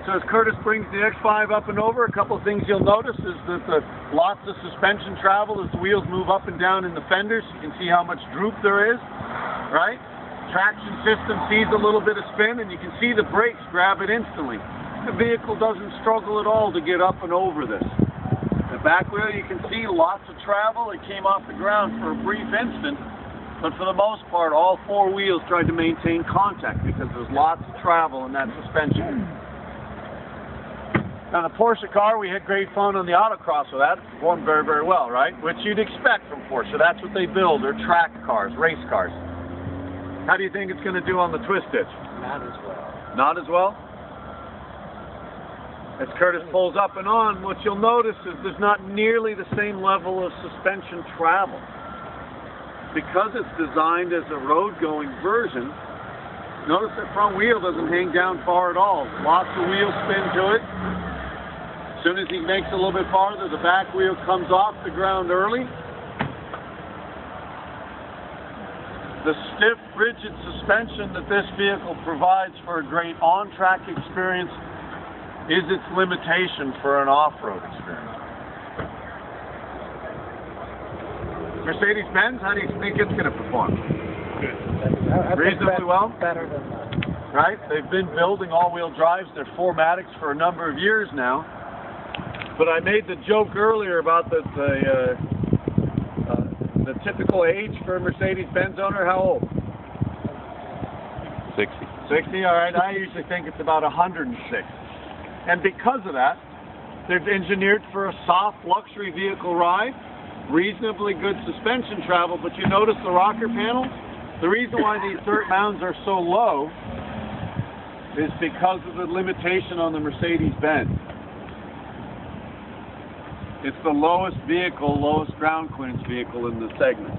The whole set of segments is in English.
So as Curtis brings the X5 up and over, a couple of things you'll notice is that lots of suspension travel as the wheels move up and down in the fenders. You can see how much droop there is, right? Traction system sees a little bit of spin, and you can see the brakes grab it instantly. The vehicle doesn't struggle at all to get up and over this. The back wheel, you can see lots of travel. It came off the ground for a brief instant, but for the most part, all four wheels tried to maintain contact because there's lots of travel in that suspension. Now the Porsche car, we had great fun on the autocross with that. It performed very, very well, right? Which you'd expect from Porsche. That's what they build. They're track cars, race cars. How do you think it's going to do on the twist ditch? Not as well. Not as well? As Curtis pulls up and on, what you'll notice is there's not nearly the same level of suspension travel. Because it's designed as a road-going version, notice that front wheel doesn't hang down far at all. Lots of wheel spin to it. As soon as he makes a little bit farther, the back wheel comes off the ground early. The stiff, rigid suspension that this vehicle provides for a great on-track experience is its limitation for an off-road experience. Mercedes-Benz, how do you think it's going to perform? Good. Reasonably well? Better than that. Right? They've been building all-wheel drives. They're 4MATICs for a number of years now. But I made the joke earlier about the typical age for a Mercedes-Benz owner. How old? 60. 60? All right. I usually think it's about 106. And because of that, they've engineered for a soft luxury vehicle ride, reasonably good suspension travel, but you notice the rocker panels? The reason why these dirt mounds are so low is because of the limitation on the Mercedes-Benz. It's the lowest vehicle, lowest ground clearance vehicle in the segment.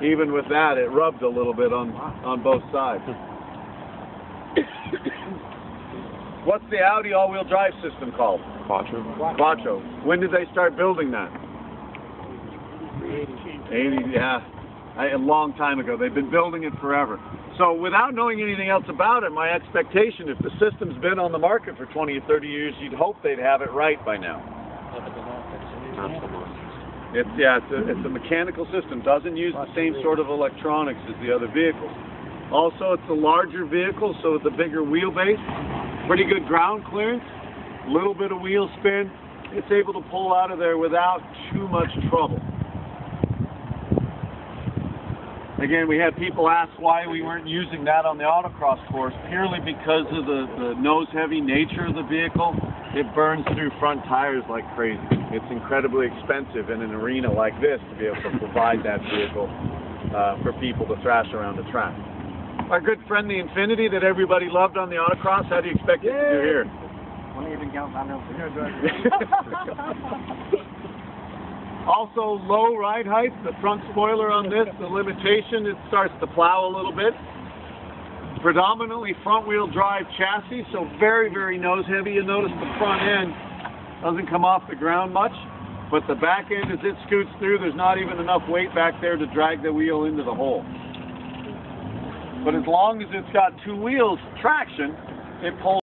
Even with that, it rubbed a little bit on both sides. What's the Audi all-wheel drive system called? Quattro. Quattro. When did they start building that? 80, yeah. A long time ago. They've been building it forever. So without knowing anything else about it, my expectation, if the system's been on the market for 20 or 30 years, you'd hope they'd have it right by now. It's a mechanical system. Doesn't use the same sort of electronics as the other vehicles. Also, it's a larger vehicle, so it's a bigger wheelbase. Pretty good ground clearance. Little bit of wheel spin. It's able to pull out of there without too much trouble. Again, we had people ask why we weren't using that on the autocross course, purely because of the nose-heavy nature of the vehicle. It burns through front tires like crazy. It's incredibly expensive in an arena like this to be able to provide that vehicle for people to thrash around the track. Our good friend, the Infiniti, that everybody loved on the autocross, how do you expect it to do here? Also, low ride height, the front spoiler on this, the limitation, it starts to plow a little bit. Predominantly front-wheel drive chassis, so very, very nose-heavy. You notice the front end doesn't come off the ground much, but the back end, as it scoots through, there's not even enough weight back there to drag the wheel into the hole. But as long as it's got two wheels traction, it pulls